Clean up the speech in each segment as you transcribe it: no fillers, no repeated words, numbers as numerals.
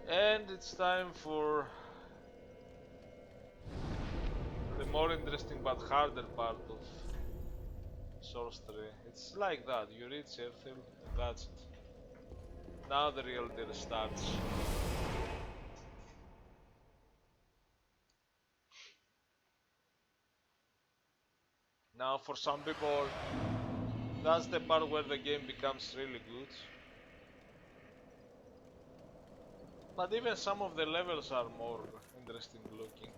And it's time for the more interesting but harder part of sorcery. It's like that, you reach Erthil and that's it. Now the real deal starts. Now for some people, that's the part where the game becomes really good. But even some of the levels are more interesting looking.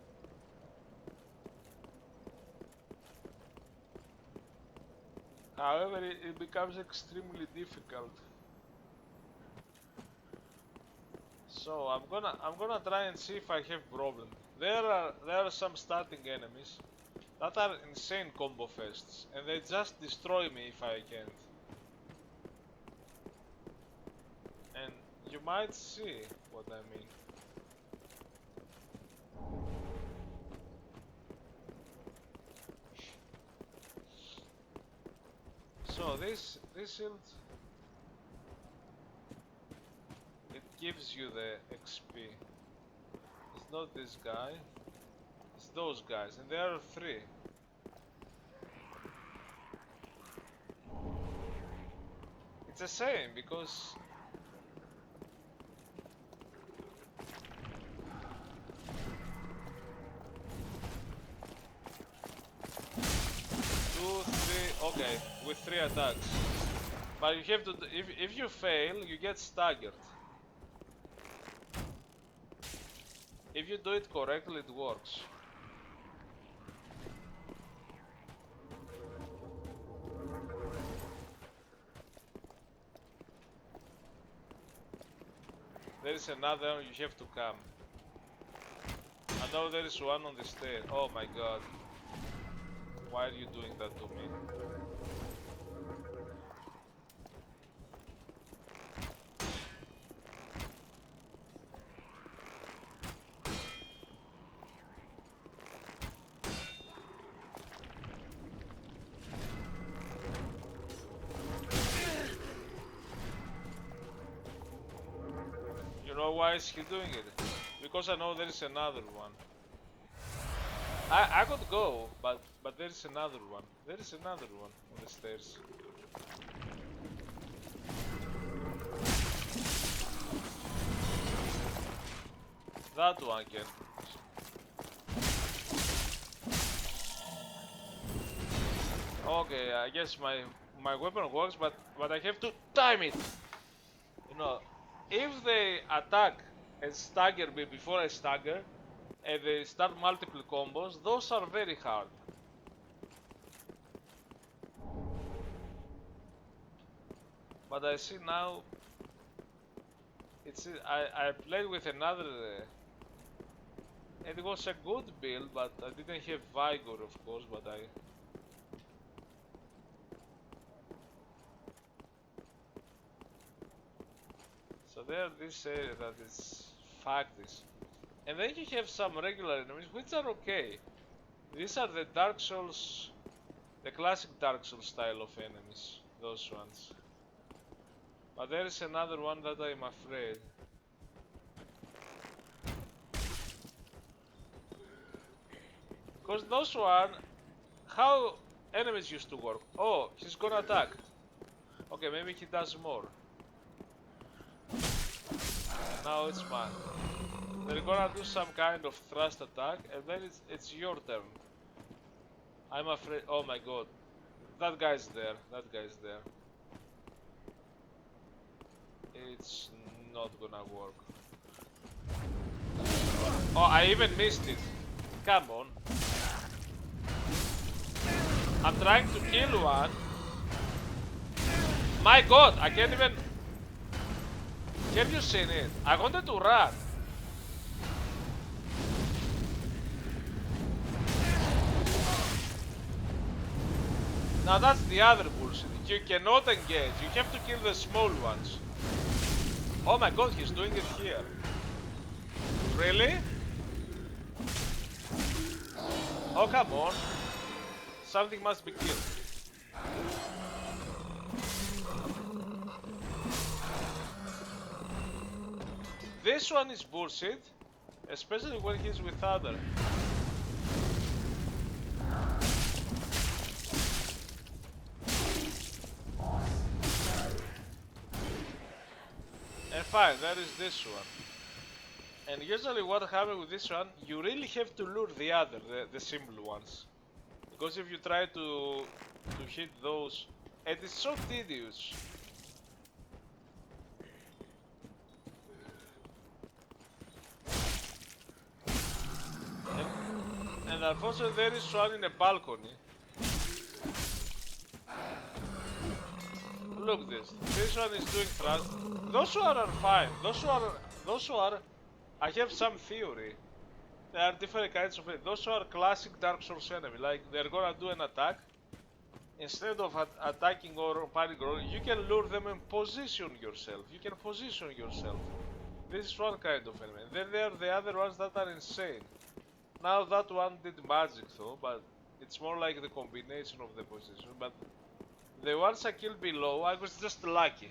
However, it becomes extremely difficult. So I'm gonna try and see if I have problem. There are some starting enemies that are insane combo fests, and they just destroy me if I can't. And you might see what I mean. So this shield, it gives you the XP. It's not this guy, it's those guys, and there are three. It's the same because two, three, okay, with three attacks. But you have to, if you fail, you get staggered. If you do it correctly, it works. There is another, you have to come. I know there is one on the stairs. Oh my god. Why are you doing that to me? You know why is he doing it? Because I know there is another one. I could go, but there is another one. There is another one on the stairs. That one can. Okay, I guess my weapon works, but I have to time it. You know, if they attack and stagger me before I stagger, and they start multiple combos, those are very hard. But I see now, I played with another, and it was a good build, but I didn't have Vigor, of course, but I. So there, this area that is fucked this. And then you have some regular enemies, which are okay. These are the Dark Souls, the classic Dark Souls style of enemies, those ones. But there is another one that I'm afraid. Because those one, how enemies used to work. Oh, he's gonna attack. Okay, maybe he does more. Now it's mine. They're gonna do some kind of thrust attack, and then it's your turn. I'm afraid. Oh my god, that guy's there. That guy's there. It's not gonna work. Oh, I even missed it. Come on. I'm trying to kill one. My god, I can't even. Have you seen it? I wanted to run. Now that's the other bullshit. You cannot engage. You have to kill the small ones. Oh my god, he's doing it here. Really? Oh, come on. Something must be killed. This one is bullshit, especially when he's with other. And fine, there is this one. And usually what happens with this one, you really have to lure the other, the simple ones. Because if you try to hit those, it is so tedious. And unfortunately there is one in a balcony. Look this. This one is doing thrust. Those two are fine. Those two are I have some theory. There are different kinds of it. Those are classic Dark Souls enemy. Like they're gonna do an attack. Instead of attacking or panic roll, you can lure them and position yourself. You can position yourself. This is one kind of enemy. Then there are the other ones that are insane. Now that one did magic though, but it's more like the combination of the position. But the ones I killed below, I was just lucky.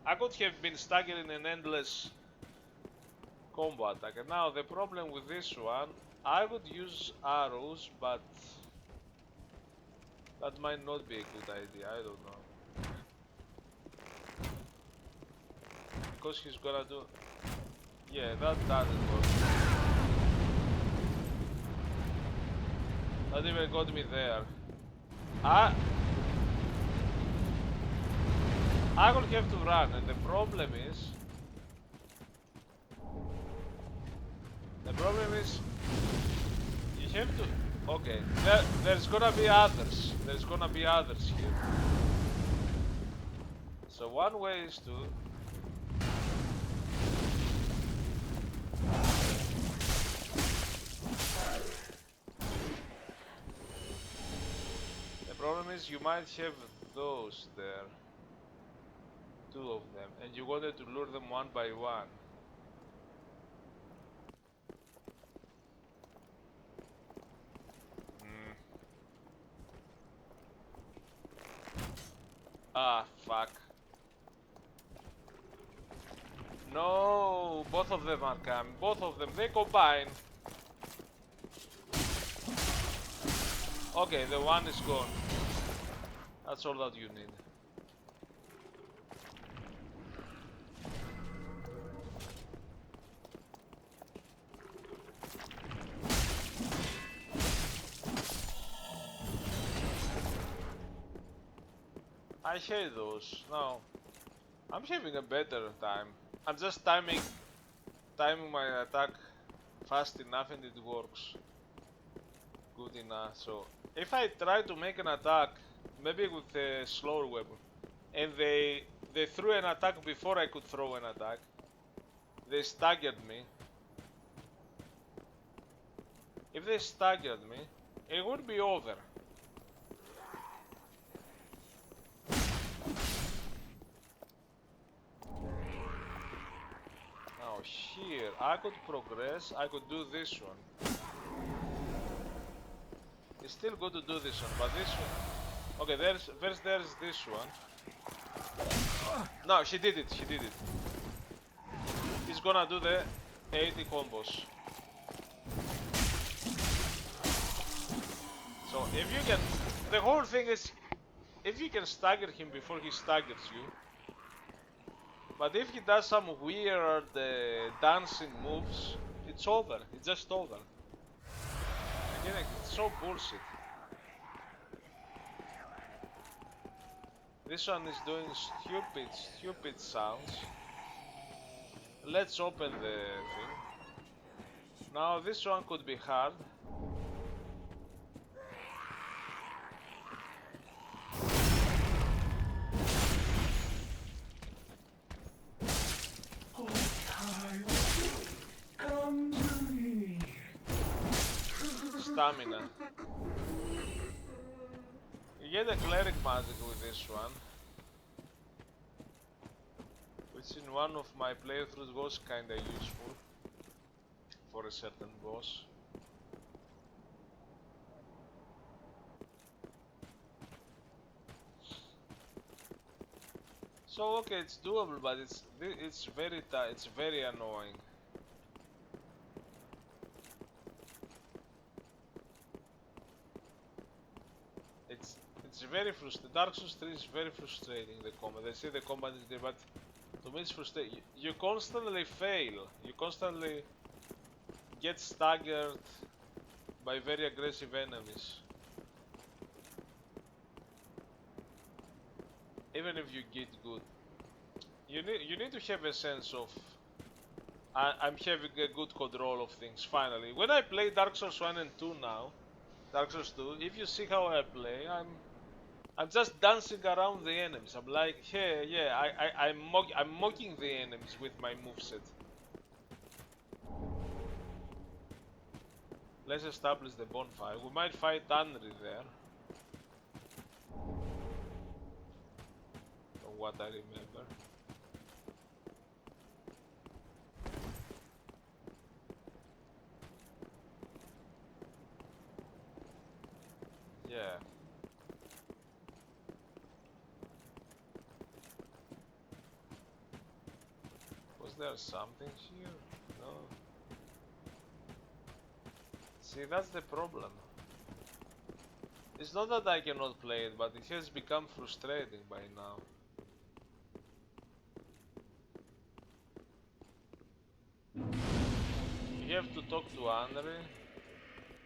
I could have been staggered in an endless combo attack. And now the problem with this one, I would use arrows, but that might not be a good idea, I don't know. Because he's gonna do... Yeah, that doesn't work. That even got me there. I will have to run, and the problem is... You have to... Okay, there's gonna be others. There's gonna be others here. So one way is to... The problem is you might have those there. Two of them. And you wanted to lure them one by one. Ah, fuck. No, both of them are coming. Both of them, they combine. Okay, the one is gone. That's all that you need. I hate those. No, I'm having a better time. I'm just timing my attack fast enough and it works good enough. So if I try to make an attack, maybe with a slower weapon, and they threw an attack before I could throw an attack, they staggered me. If they staggered me, it would be over. Now here, I could progress, I could do this one. It's still good to do this one, but this one... Okay, there's this one. No, she did it, she did it. He's gonna do the 80 combos. So if you can... The whole thing is, if you can stagger him before he staggers you. But if he does some weird dancing moves, it's over. It's just over. Again, it's so bullshit. This one is doing stupid sounds. Let's open the thing. Now this one could be hard. Stamina. You get a cleric magic with this one, which in one of my playthroughs was kinda useful for a certain boss. So okay, it's doable, but it's very annoying. very frustrating. Dark Souls 3 is very frustrating, the combat. They say the combat is great, but to me it's frustrating. You constantly fail. You constantly get staggered by very aggressive enemies. Even if you get good. You need to have a sense of I'm having a good control of things finally. When I play Dark Souls 1 and 2 now, Dark Souls 2, if you see how I play, I'm just dancing around the enemies. I'm like, hey, yeah, I'm mocking the enemies with my moveset. Let's establish the bonfire. We might fight Anri there. From what I remember. Yeah. Was there something here? No. See, that's the problem. It's not that I cannot play it, but it has become frustrating by now. You have to talk to Anri.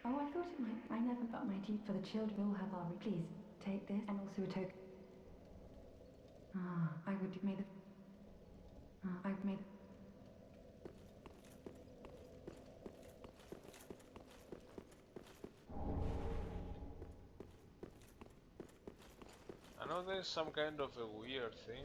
Oh, I thought it might. I never got my teeth for the children. We'll have our. Please take this and also a token. I would have made. I've made. I know there's some kind of a weird thing.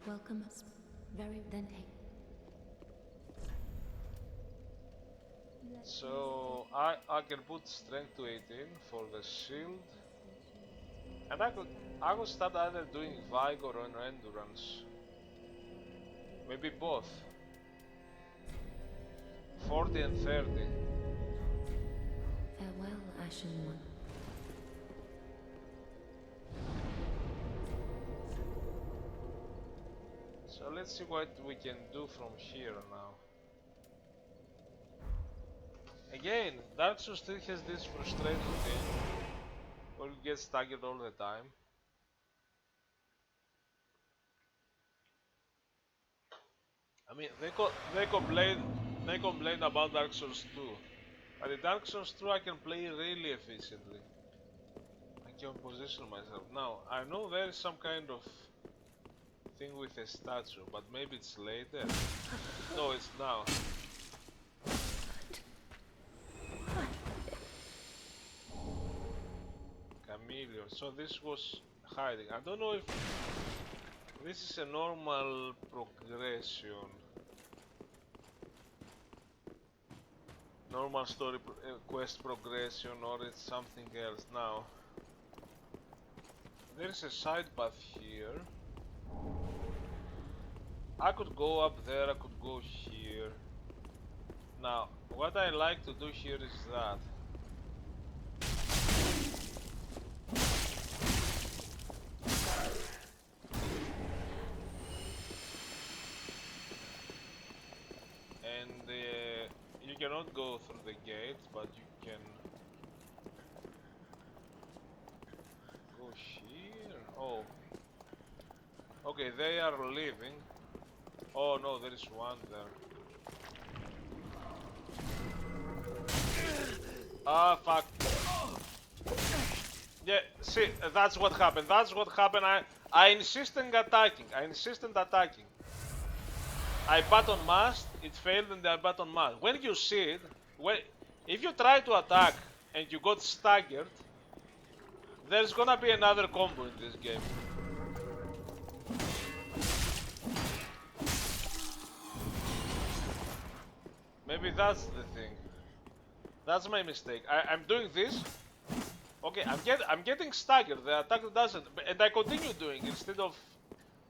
Welcome. Very then take. So I can put strength to 18 for the shield, and I could start either doing vigor or endurance. Maybe both. 40 and 30. Farewell, Ashen One. So let's see what we can do from here now. Again, Dark Souls 3 has this frustrating thing where you get staggered all the time. I mean, they complain about Dark Souls 2, but in Dark Souls 2 I can play really efficiently. I can position myself. Now, I know there is some kind of thing with a statue, but maybe it's later. No, it's now. Chameleon. So this was hiding. I don't know if this is a normal progression. Normal story quest progression, or it's something else. Now, there is a side path here. I could go up there, I could go here. Now, what I like to do here is that. And you cannot go through the gate, but you can go here. Oh. Okay, they are leaving. Oh no, there is one there. Ah, fuck. Yeah, see, that's what happened. That's what happened. I insisted attacking. I button mashed, it failed, and I button mashed. When you see it, if you try to attack and you got staggered, there's gonna be another combo in this game. Maybe that's the thing. That's my mistake. I'm doing this. Okay, I'm getting staggered. The attack doesn't, and I continue doing it instead of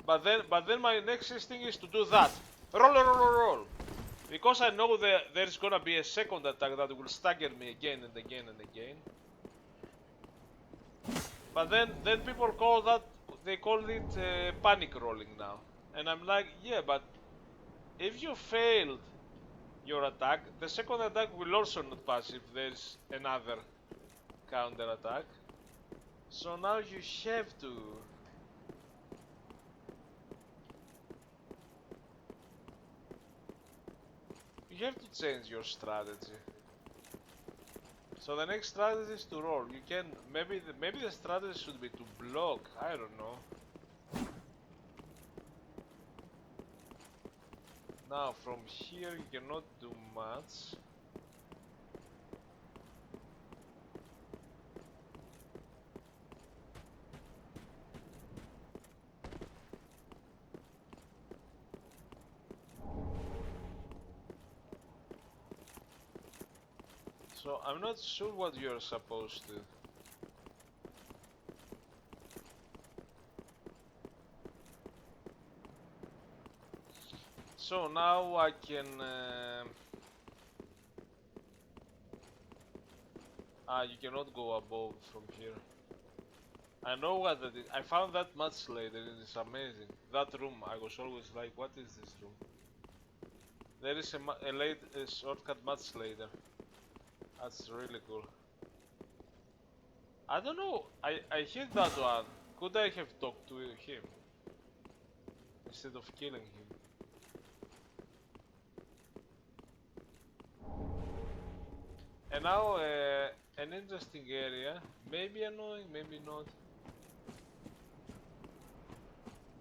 But then my next instinct is to do that. Roll, roll, roll, roll. Because I know there's gonna be a second attack that will stagger me again and again and again. But then people call that, they call it panic rolling now. And I'm like, yeah, but if you failed your attack, the second attack will also not pass if there's another counter attack. So now you have to change your strategy. So the next strategy is to roll. You can maybe the strategy should be to block. I don't know. Now from here you cannot do much. So I'm not sure what you're supposed to. So now I can. You cannot go above from here. I know what that is. I found that much later. It is amazing. That room. I was always like, what is this room? There is a shortcut much later. That's really cool. I don't know. I hit that one. Could I have talked to him instead of killing him? And now an interesting area. Maybe annoying, maybe not.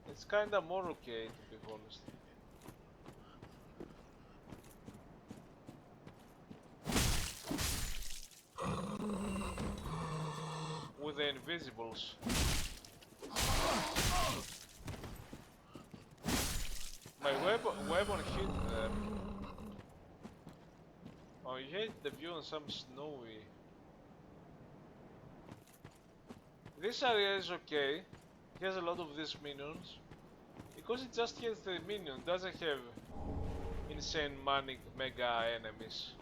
It's kinda more okay, to be honest. With the invisibles. My weapon hit them. Oh, you hate the view on some snowy. This area is okay. It has a lot of these minions. Because it just has the minion, doesn't have insane manic mega enemies.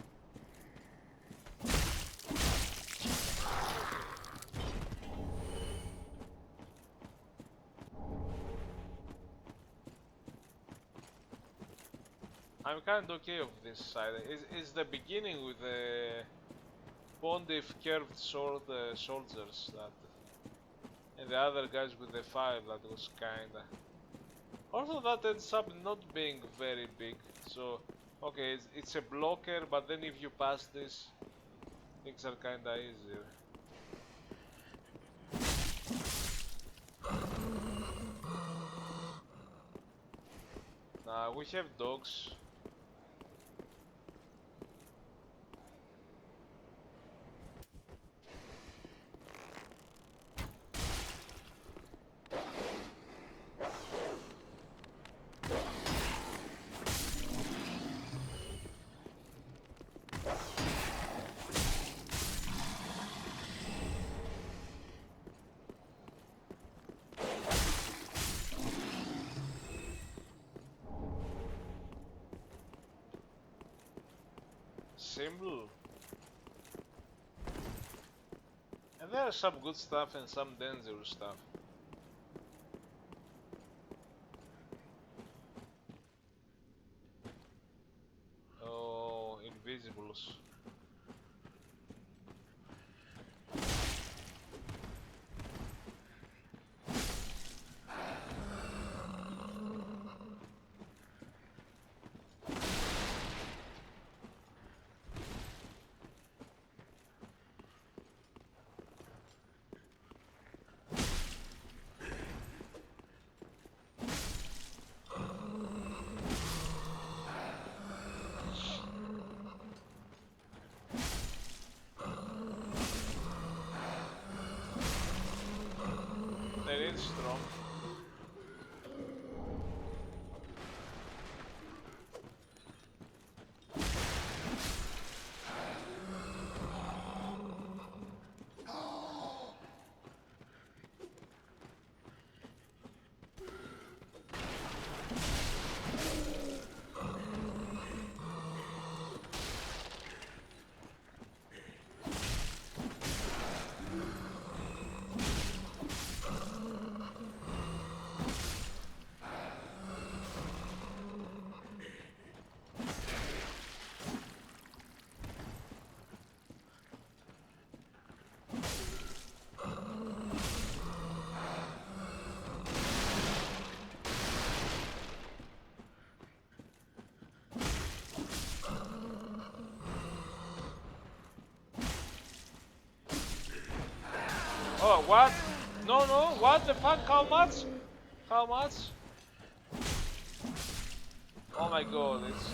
I'm kind of okay of this side. It's the beginning with the Pontiff curved sword soldiers that, and the other guys with the fire that was kinda. Also that ends up not being very big, so okay, it's a blocker, but then if you pass this, things are kinda easier. Nah, we have dogs. Symbol. And there are some good stuff and some dangerous stuff. Oh, invisibles. That is strong. Oh, what? No, no, what the fuck? How much? How much? Oh my god, it's...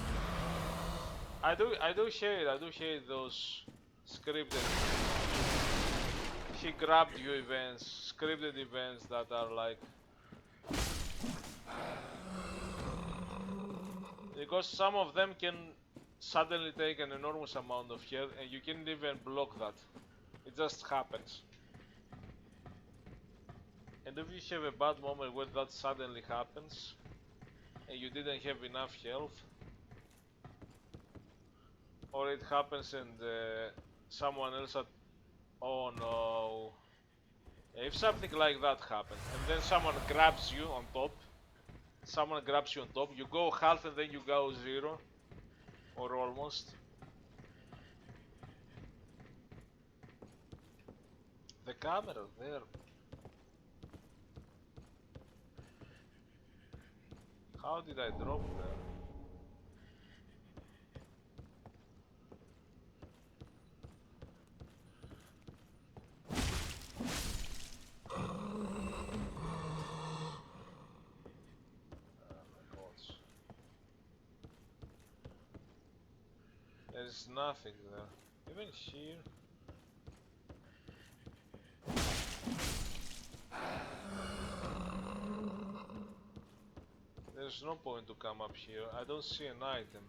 I do hate those scripted... He grabbed you events, scripted events that are like... Because some of them can suddenly take an enormous amount of health and you can't even block that. It just happens. And if you have a bad moment where that suddenly happens and you didn't have enough health, or it happens and someone else at... Oh no. If something like that happens and then someone grabs you on top, you go half and then you go zero, or almost. The camera there. How did I drop there? There's nothing there. Even here. There's no point to come up here. I don't see an item.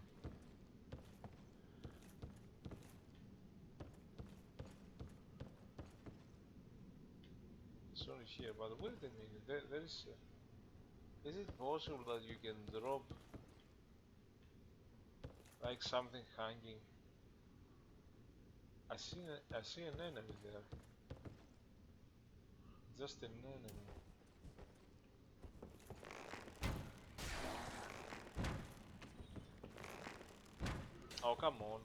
It's only here, but wait a minute. There is... Is it possible that you can drop like something hanging? I see an enemy there. Just an enemy. Oh, come on.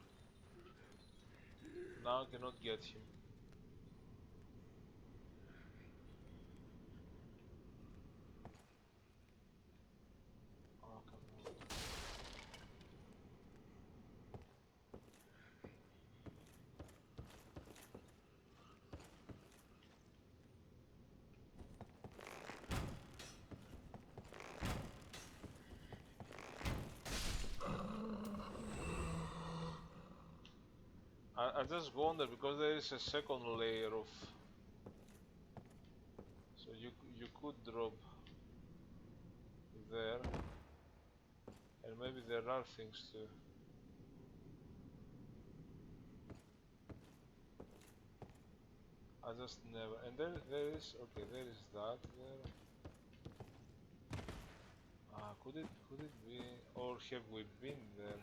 Now I cannot get him. Oh, come on. I just wonder because there is a second layer of... So you could drop there, and maybe there are things too. I just never... And there is... Okay, there is that there. Could it be... Or have we been there?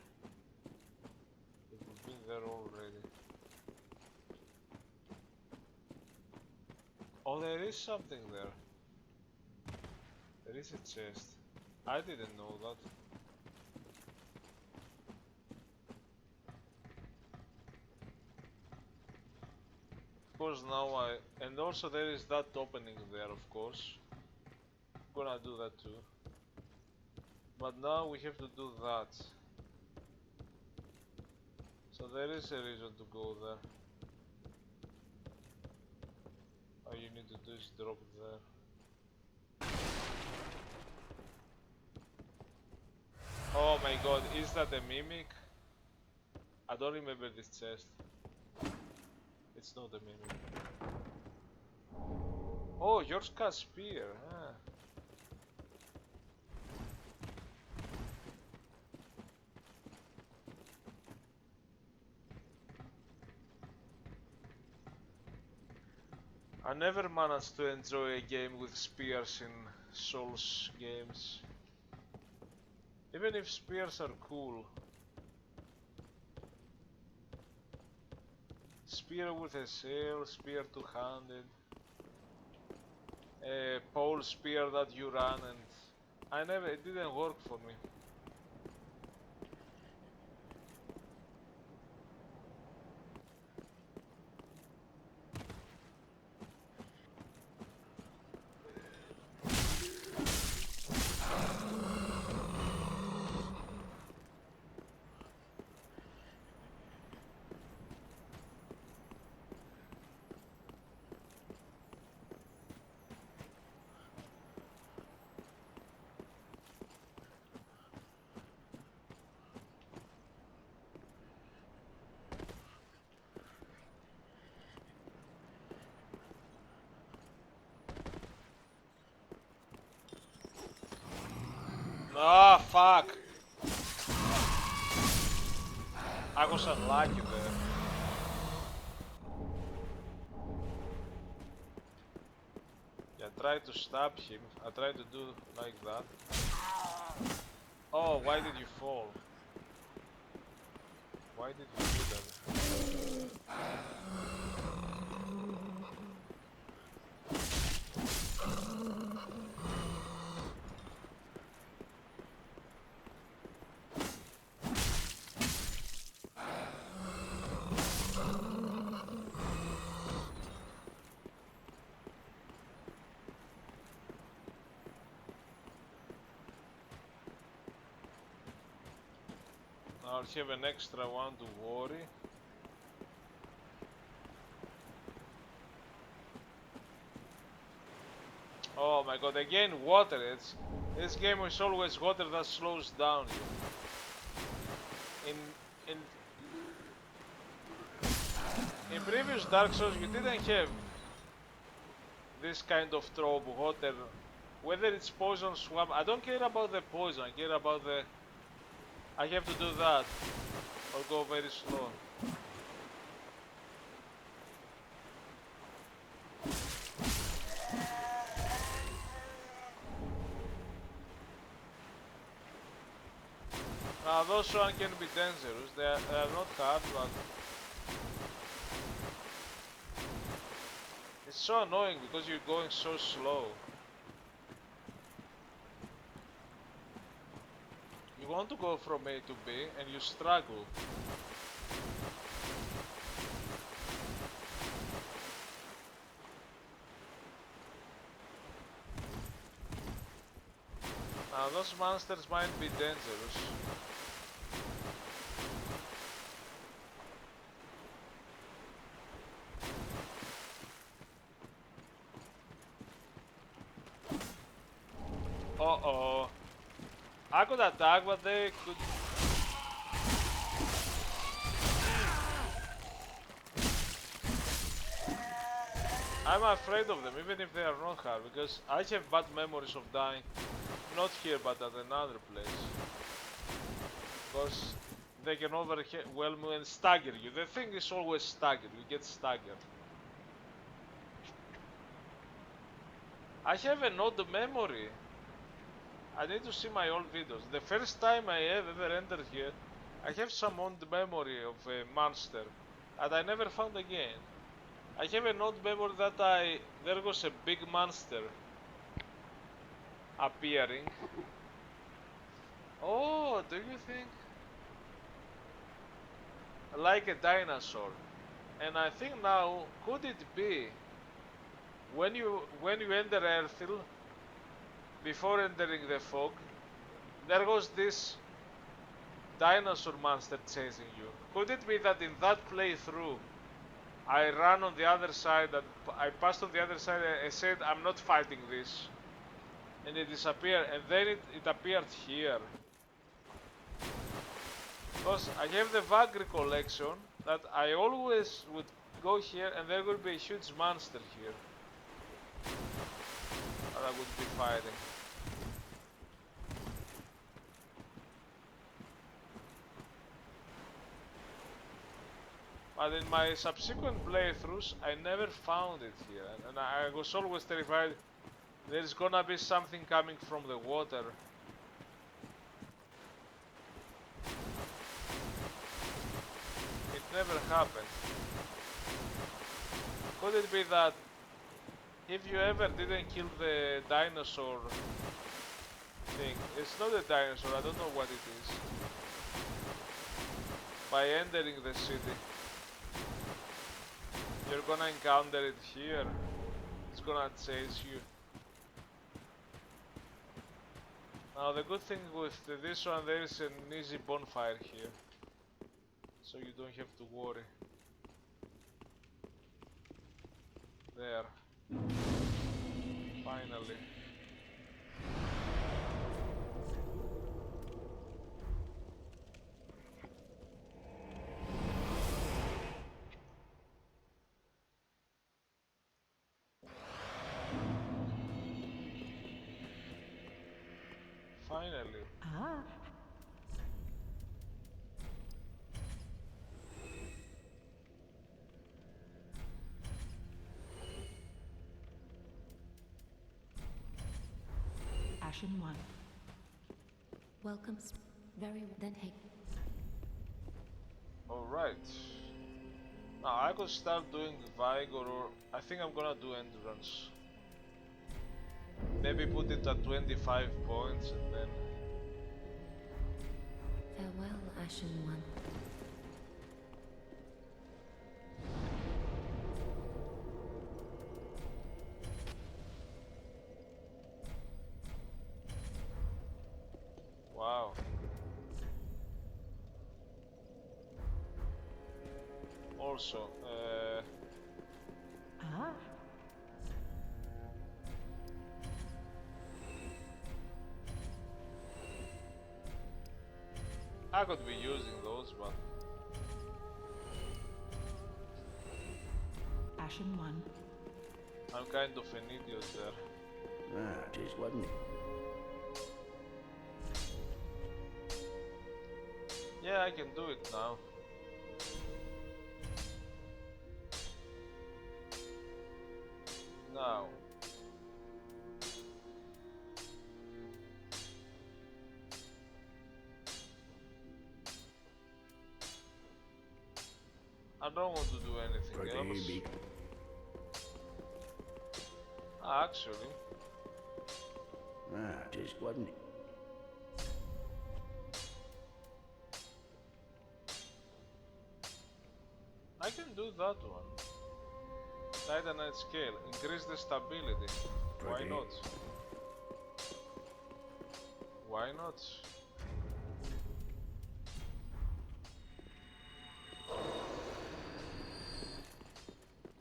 Have we been there already? Oh, there is something there. There is a chest. I didn't know that. Of course now and also there is that opening there, of course. I'm gonna do that too. But now we have to do that. So there is a reason to go there. All you need to do is drop it there. Oh my god, is that a mimic? I don't remember this chest. It's not a mimic. Oh, yours got spear, huh? I never managed to enjoy a game with spears in Souls games. Even if spears are cool. Spear with a sail, spear two-handed. A pole spear that you run and... it didn't work for me. Ah, fuck! I was unlucky there. Yeah, I tried to stab him. I tried to do like that. Oh, why did you fall? Why did you do that? I'll have an extra one to worry. Oh my god, again water. This game is always water that slows down you. In in previous Dark Souls you didn't have this kind of trope water. Whether it's poison swamp, I don't care about the poison, I care about the I have to do that or go very slow. Now those one can be dangerous, they are not hard, but it's so annoying because you're going so slow. You want to go from A to B and you struggle. Now those monsters might be dangerous. Uh-oh. I could attack, but they could... I'm afraid of them, even if they are not hard, because I have bad memories of dying. Not here, but at another place. Because they can overwhelm you and stagger you. The thing is always staggered, you get staggered. I have an odd memory. I need to see my old videos. The first time I ever entered here, I have some odd memory of a monster that I never found again. I have an odd memory that there was a big monster appearing. Oh, do you think? Like a dinosaur. And I think now, could it be when you enter Earthil, before entering the fog, there was this dinosaur monster chasing you. Could it be that in that playthrough I ran on the other side, that I passed on the other side and said I'm not fighting this, and it disappeared, and then it appeared here? Because I have the vague recollection that I always would go here and there would be a huge monster here that I would be fighting. But in my subsequent playthroughs, I never found it here, and I was always terrified there's gonna be something coming from the water. It never happened. Could it be that if you ever didn't kill the dinosaur thing, it's not a dinosaur, I don't know what it is, by entering the city, you're gonna encounter it here. It's gonna chase you. Now the good thing with this one, there is an easy bonfire here, so you don't have to worry. There. Finally. Finally. Ah. Ashen one. Welcome. Very then hey. Alright. Now I could start doing Vigor, or I think I'm gonna do Endurance. Maybe put it at 25 points and then... Farewell, Ashen One. Wow. Also, Ah. I could be using those, but Ashen one. I'm kind of an idiot there. Ah, it is, wasn't it? Yeah, I can do it now. Now. I don't want to do anything else. Pretty big. Actually, Ah, it is, wasn't it? I can do that one. Titanite scale, increase the stability. Why Pretty. not? Why not?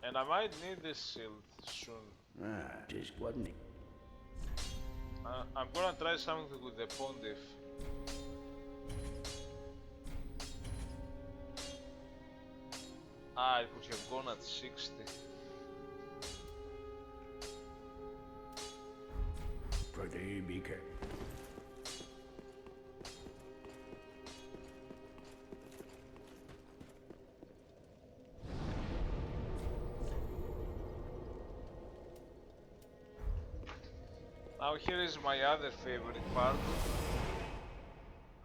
And I might need this shield soon. Ah, it is, wasn't it? I'm gonna try something with the Pontiff. Ah, it could have gone at 60. Pretty big. Now here is my other favorite part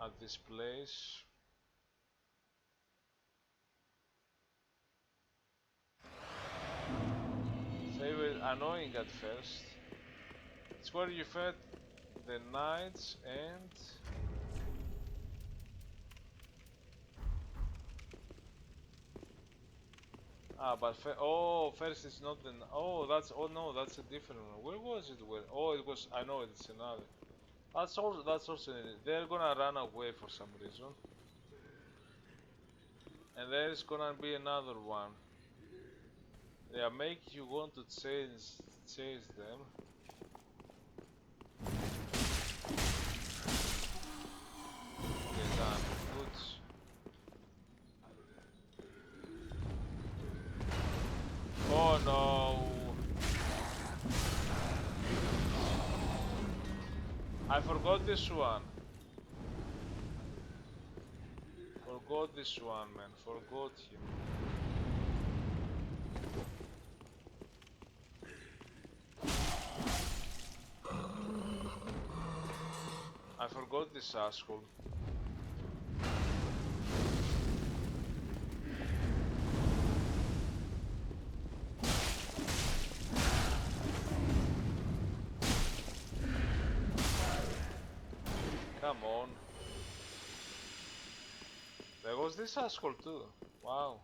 at this place. Favorite, annoying at first. It's where you fed the knights and... Ah, but first it's not the... Oh, that's... Oh no, that's a different one. Where was it? Where? Oh, it was... I know it's another. That's also... They're gonna run away for some reason. And there's gonna be another one. They are making you want to chase them. Okay, done. Good. Oh no! I forgot this one. Forgot this one, man. Forgot him. I forgot this asshole. Come on. There was this asshole too. Wow.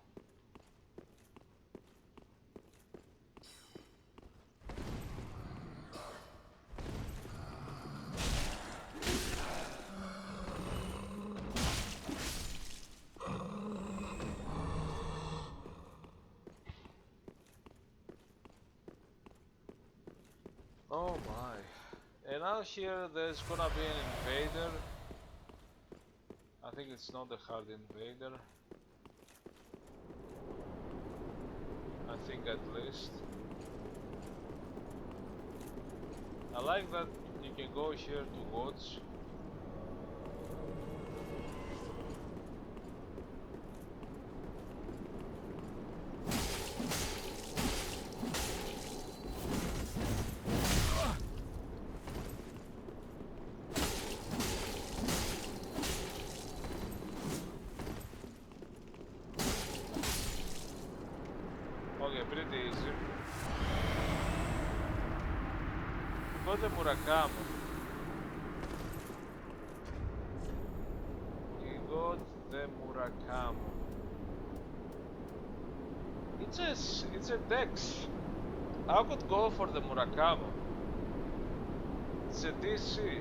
Oh my. And now here there's gonna be an invader. I think it's not a hard invader. I think at least. I like that you can go here to watch. got the Murakamo. He got the Murakamo. It's a Dex. I could go for the Murakamo. It's a DC.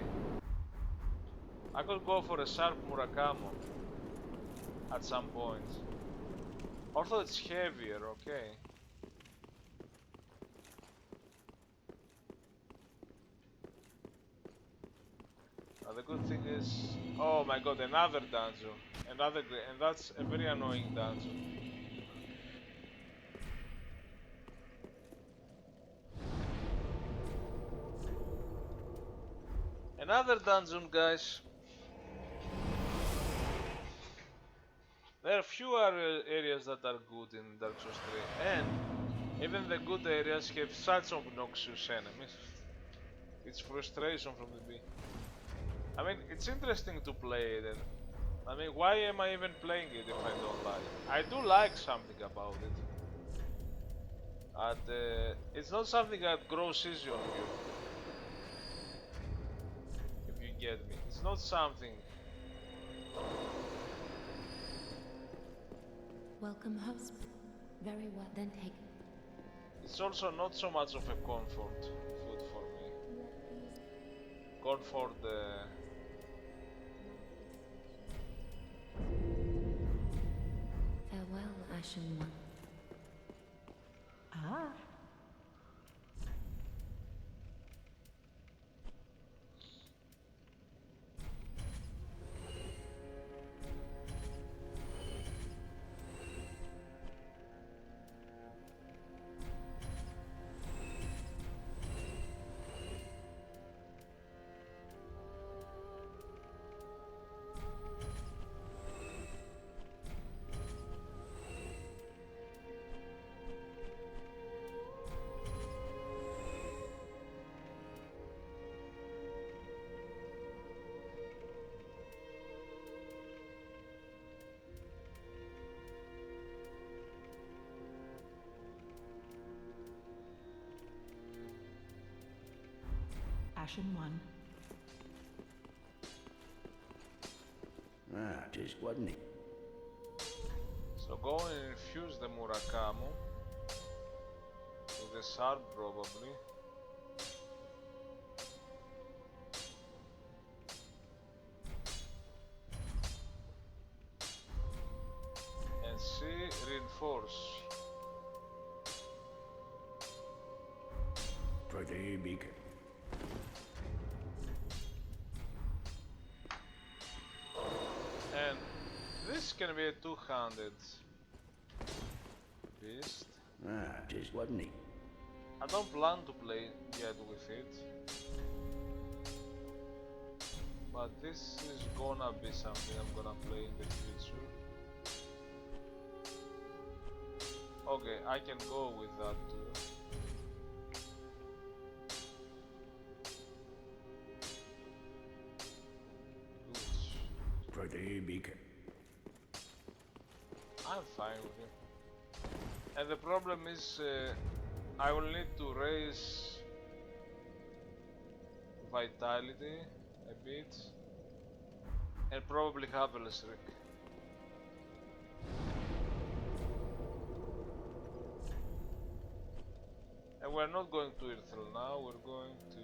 I could go for a sharp Murakamo at some point. Although it's heavier, okay. The good thing is, oh my god, another dungeon, and that's a very annoying dungeon. Another dungeon, guys. There are few areas that are good in Dark Souls 3, and even the good areas have such obnoxious enemies. It's frustration from the beginning. I mean, it's interesting to play it. I mean, why am I even playing it if I don't like it? I do like something about it. But it's not something that grows easy on you. If you get me. It's not something. Welcome, host. Very well, then take. It's also not so much of a comfort food for me. Comfort. Farewell, Ashen One. Ah. Ashen One. Ah, just wasn't it? So go and infuse the Murakamo with the Sharp probably. And see, reinforce. For the beacon. And this can be a two-handed beast. Ah, just wasn't it? I don't plan to play yet with it. But this is gonna be something I'm gonna play in the future. Okay, I can go with that too. Good. For the beacon. I'm fine with it. And the problem is I will need to raise vitality a bit and probably have a Lestrik. And we're not going to Irthel now, we're going to...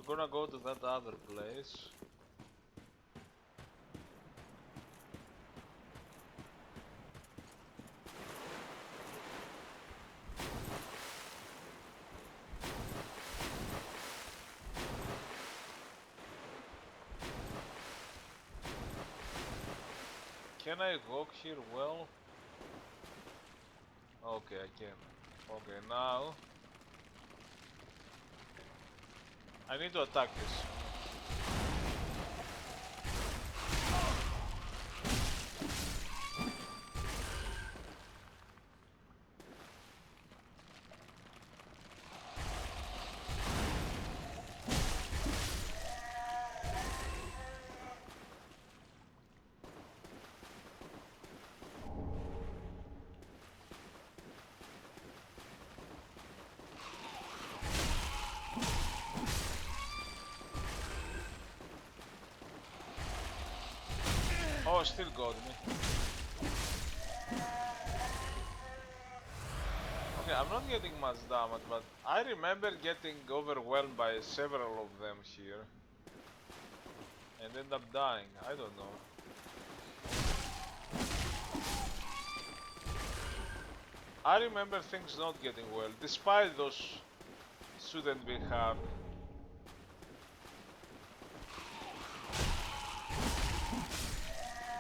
We're gonna go to that other place. Can I walk here well? Okay, I can. Okay, now I need to attack this. Oh, still got me. Okay, I'm not getting much damage, but I remember getting overwhelmed by several of them here. And end up dying, I don't know. I remember things not getting well, despite those shouldn't be hard.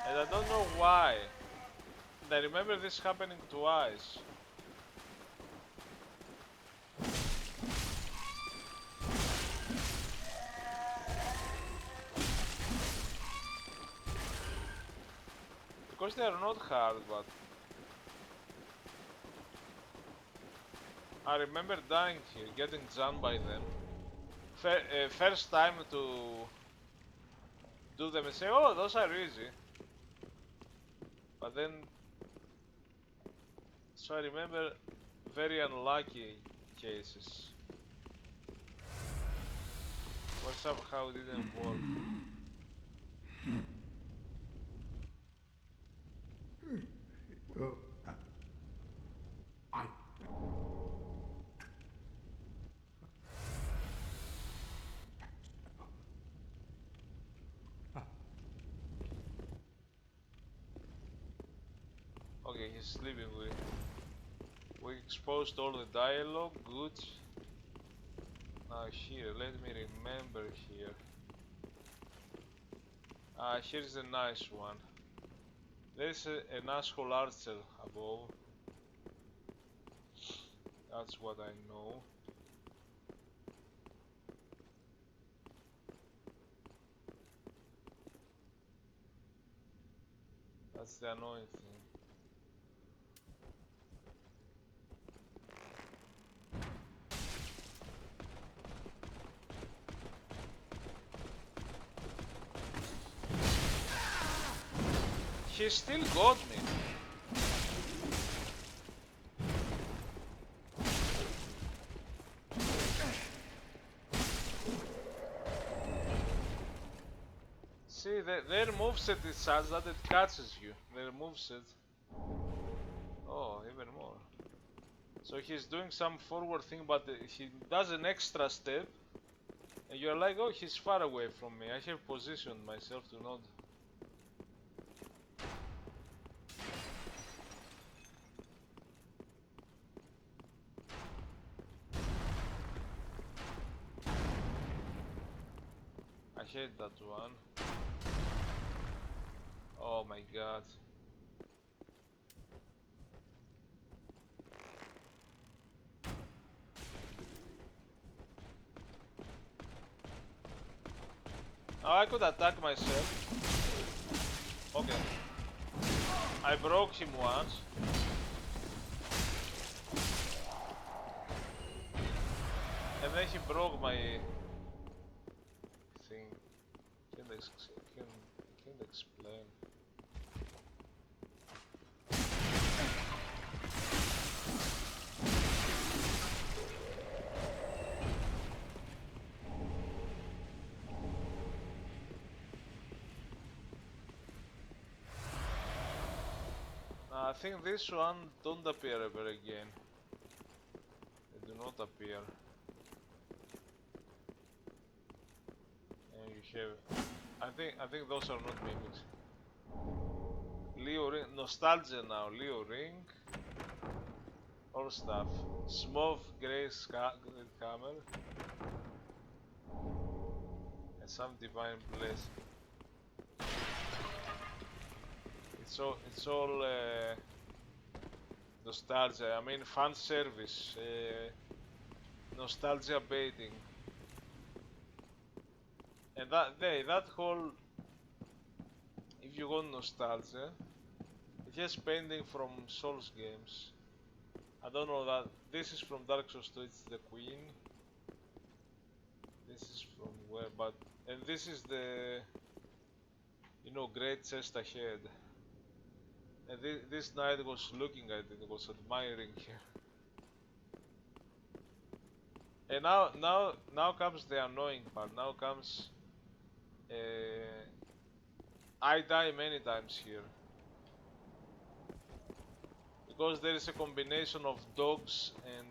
And I don't know why. And I remember this happening twice. Because they are not hard, but I remember dying here, getting jumped by them. First time to do them and say, oh, those are easy. But then, so I remember very unlucky cases. Where somehow it didn't work. I. Okay, he's sleeping with. We exposed all the dialogue, good. Now here, let me remember here. Here's a nice one. There's an asshole archer above. That's what I know. That's the annoying thing. He still got me. See, their moveset is such that it catches you. Their moveset. Oh, even more. So he's doing some forward thing, but he does an extra step. And you're like, oh, he's far away from me. I have positioned myself to not. I hate that one. Oh my god. Oh, I could attack myself. Okay. I broke him once. And then he broke my thing. Can't explain. I think this one don't appear ever again. They do not appear. And you have. I think those are not mimics. Leo Ring, nostalgia now. Leo Ring, all stuff. Smooth grey hammer, and some divine bliss. It's all nostalgia. I mean, fan service, nostalgia baiting, and that whole. If you want nostalgia, it has painting from Souls games. I don't know that this is from Dark Souls 2. It's the Queen. This is from where? But and this is the great chest ahead. And this knight was looking at it, was admiring her. And now comes the annoying part. Now comes I die many times here. Because there is a combination of dogs and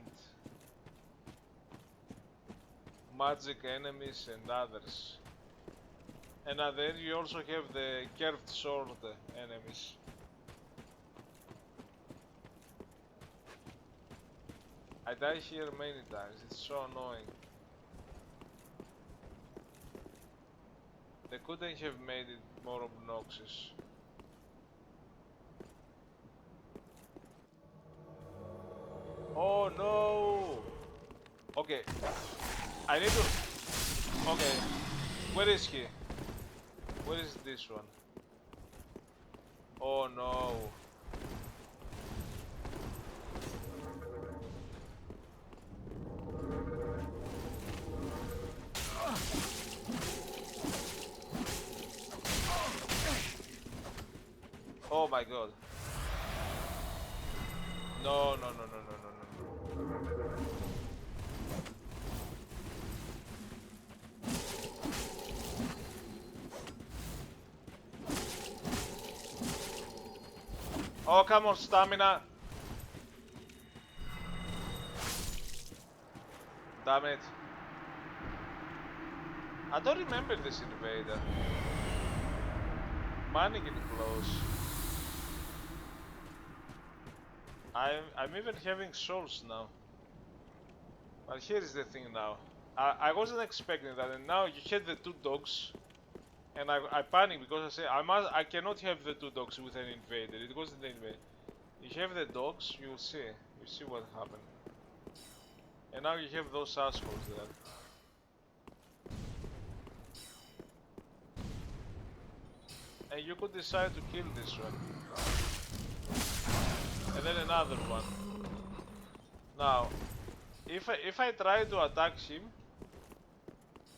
magic enemies and others. And at the end you also have the curved sword enemies. I die here many times, it's so annoying. They couldn't have made it more obnoxious. Oh no! Okay, I need to... Okay, where is he? Where is this one? Oh no! Oh my god. No, no, no, no, no, no, no. Oh, come on, stamina. Damn it. I don't remember this invader. Mannequin close. I'm even having souls now. But here is the thing now. I wasn't expecting that, and now you had the two dogs, and I panicked because I say I cannot have the two dogs with an invader. It wasn't the invader. You have the dogs, you'll see. You see what happened. And now you have those assholes there. And you could decide to kill this one. And then another one. Now, if I try to attack him,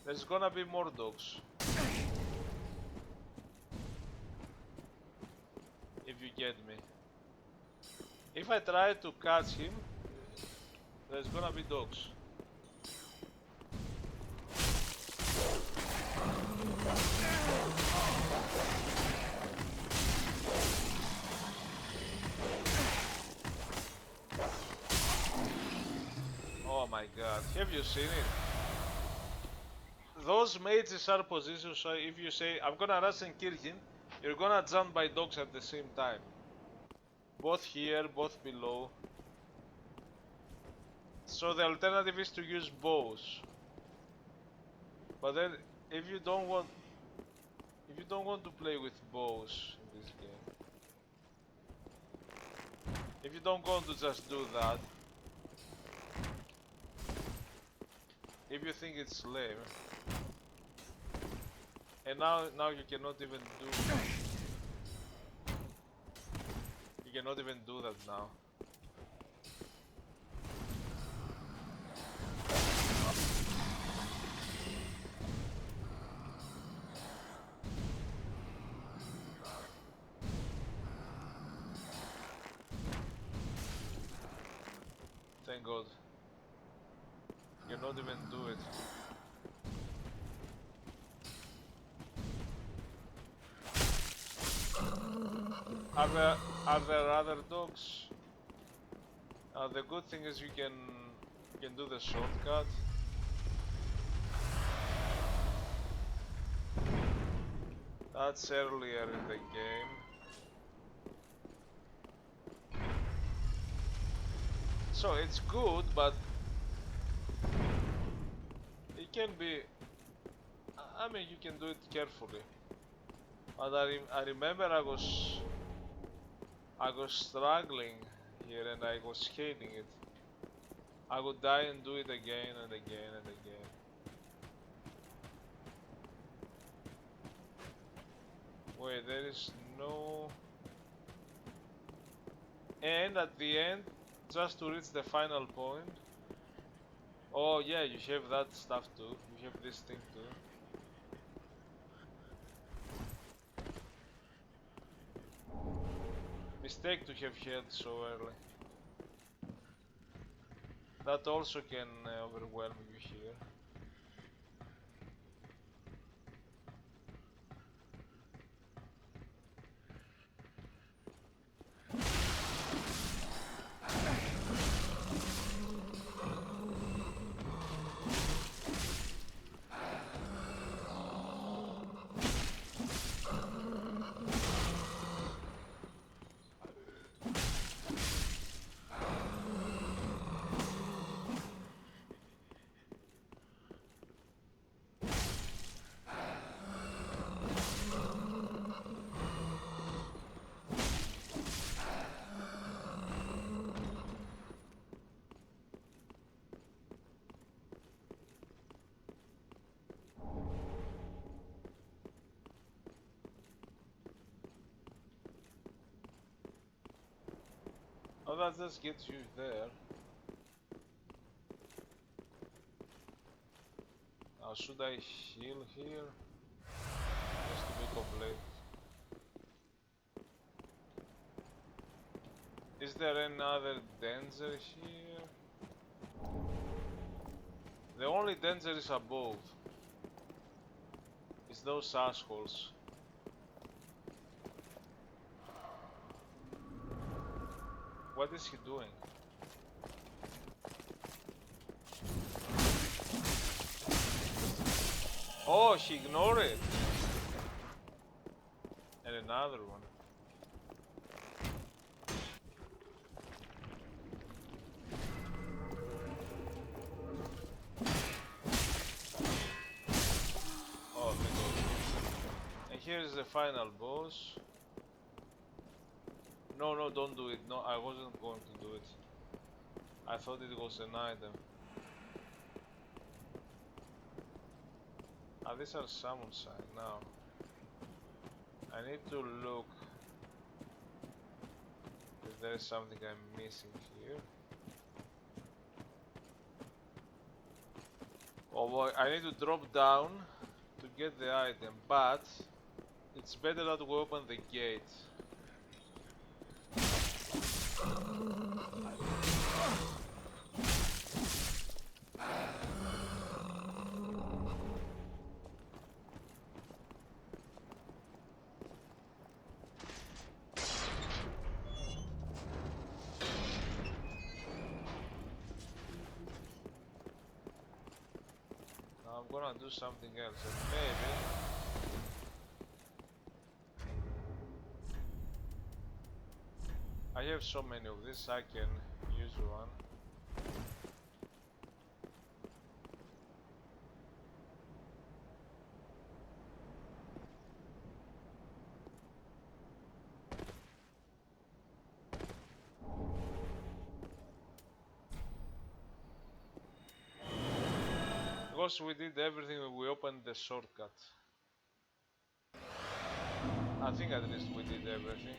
there's gonna be more dogs. If you get me. If I try to catch him, there's gonna be dogs. Oh my god, have you seen it? Those mages are positioned so if you say, I'm gonna rush and kill him, you're gonna jump by dogs at the same time. Both here, both below. So the alternative is to use bows. But then, if you don't want to play with bows in this game, if you don't want to just do that, if you think it's lame, and now you cannot even do that now. Thank God. You cannot even do it. Are there other dogs? The good thing is you can do the shortcut. That's earlier in the game. So it's good, but it can be. I mean, you can do it carefully. But I remember I was struggling here and I was hating it. I would die and do it again and again and again. Wait, there is no... And at the end, just to reach the final point... Oh yeah, you have that stuff too. You have this thing too. Mistake to have healed so early. That also can overwhelm you here. But that just gets you there. Now should I heal here? Just to be complete. Is there any other danger here? The only danger is above. It's those assholes. What is he doing? Oh, he ignored it. And another one. Oh, thank God. And here's the final boss. No, no, don't do it. No, I wasn't going to do it. I thought it was an item. Ah, these are summon sign now. I need to look if there is something I'm missing here. Oh boy, I need to drop down to get the item, but it's better that we open the gate. Now I'm gonna do something else, and maybe I have so many of these, I can use one. Because we did everything, we opened the shortcut. I think at least we did everything.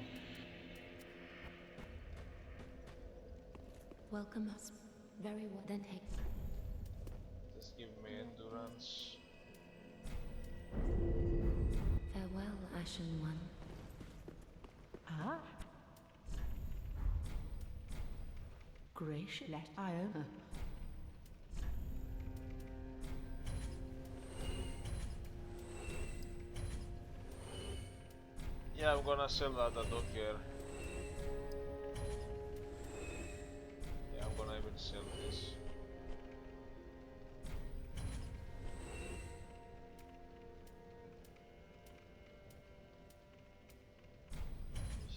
Welcome us. Very well. Then take. Just give me endurance. Farewell, Ashen One. Ah. Gracious, let Iona. Yeah, I'm gonna sell that, I don't care. Yeah, I'm gonna even sell this.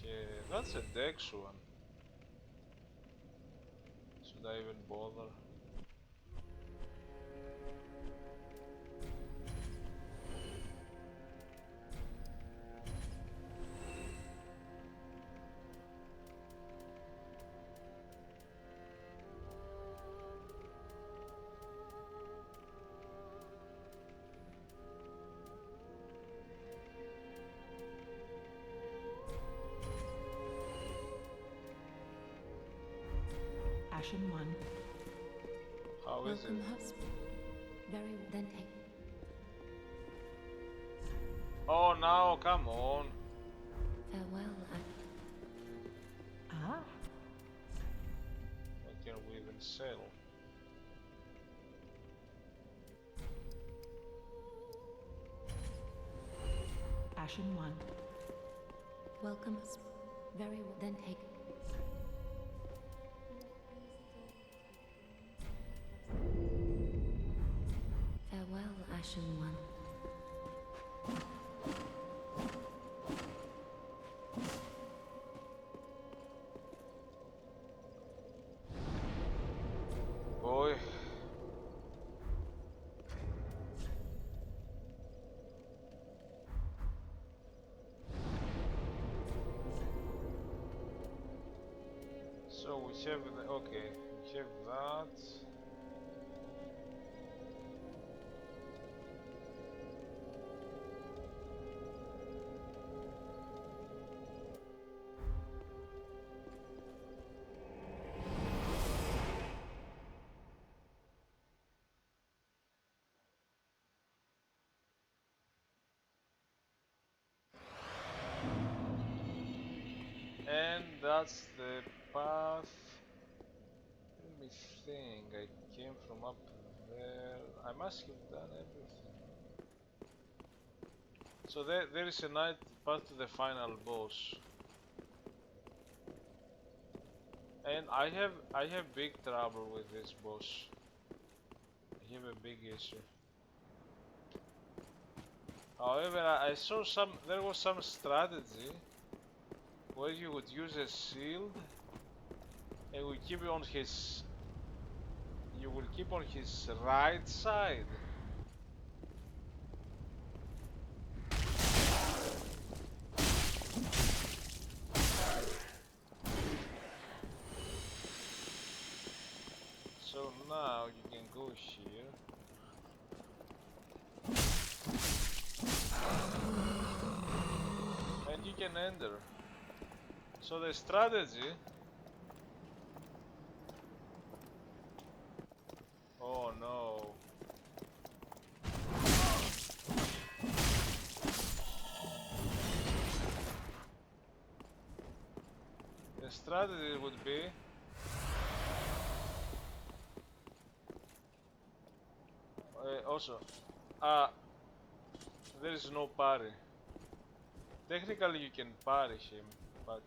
Yeah, that's a Dex one. Should I even bother? Ashen One. How is Welcome, it? husband. Very well. Then take. Oh, now, come on. Farewell, Ah. What can we even sell? Ashen One. Welcome us. Very well. Then take. Farewell, Ashen One. Boy. So we have the, okay, we have that. And that's the path. Let me think. I came from up there. I must have done everything. So there is a night path to the final boss. And I have big trouble with this boss. I have a big issue. However, I saw there was some strategy where you would use a shield and you will keep on his right side. So now you can go here. And you can enter. So the strategy. Oh no. The strategy would be also there is no parry. Technically you can parry him, but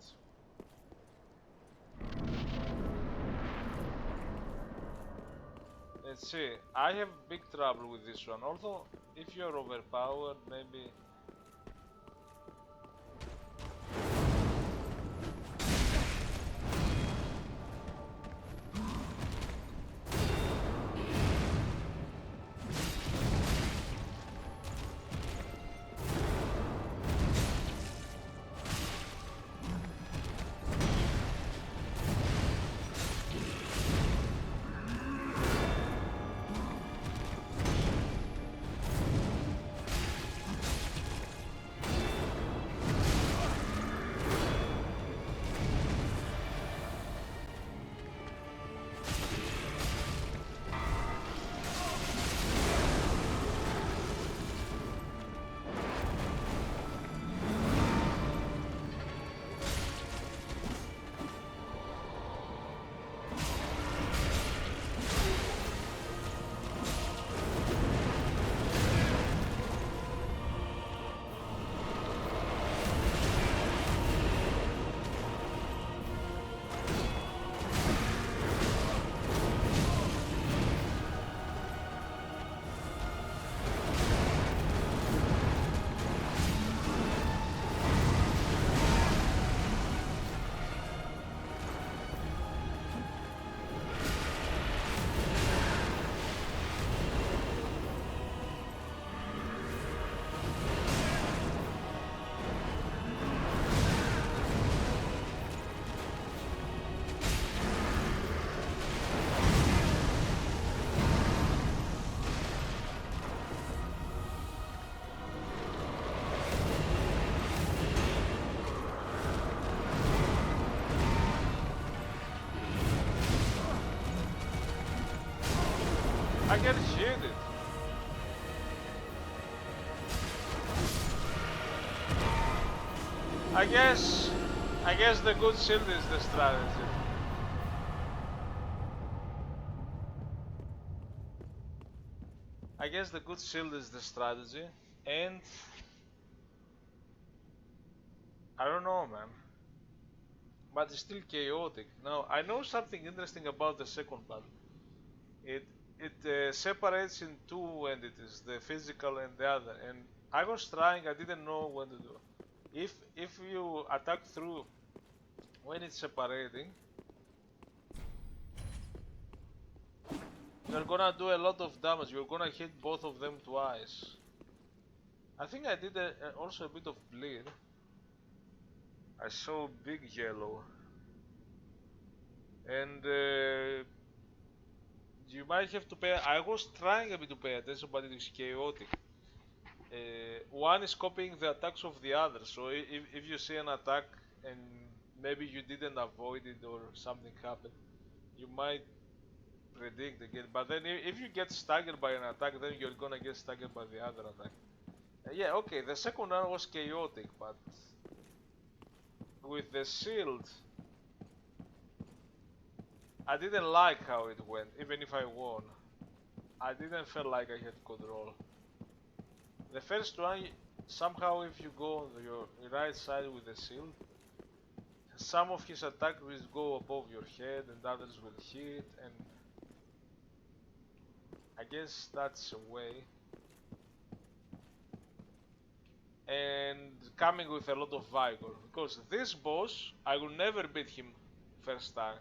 let's see. I have big trouble with this one. Although if you're overpowered, maybe. I get shielded. I guess the good shield is the strategy. I guess the good shield is the strategy, and I don't know, man. But it's still chaotic. Now I know something interesting about the second battle. It separates in two entities, the physical and the other. And I was trying, I didn't know what to do. If you attack through when it's separating, you're gonna do a lot of damage. You're gonna hit both of them twice. I think I did also a bit of bleed. I saw big yellow. And you might have to pay. I was trying a bit to pay attention, but it is chaotic. One is copying the attacks of the other. So if you see an attack and maybe you didn't avoid it or something happened, you might predict again. But then if you get staggered by an attack, then you're gonna get staggered by the other attack. Yeah, okay. The second one was chaotic, but with the shield, I didn't like how it went, even if I won. I didn't feel like I had control. The first one, somehow if you go on your right side with the shield, some of his attacks will go above your head and others will hit, and I guess that's a way. And coming with a lot of vigor, because this boss, I will never beat him first time.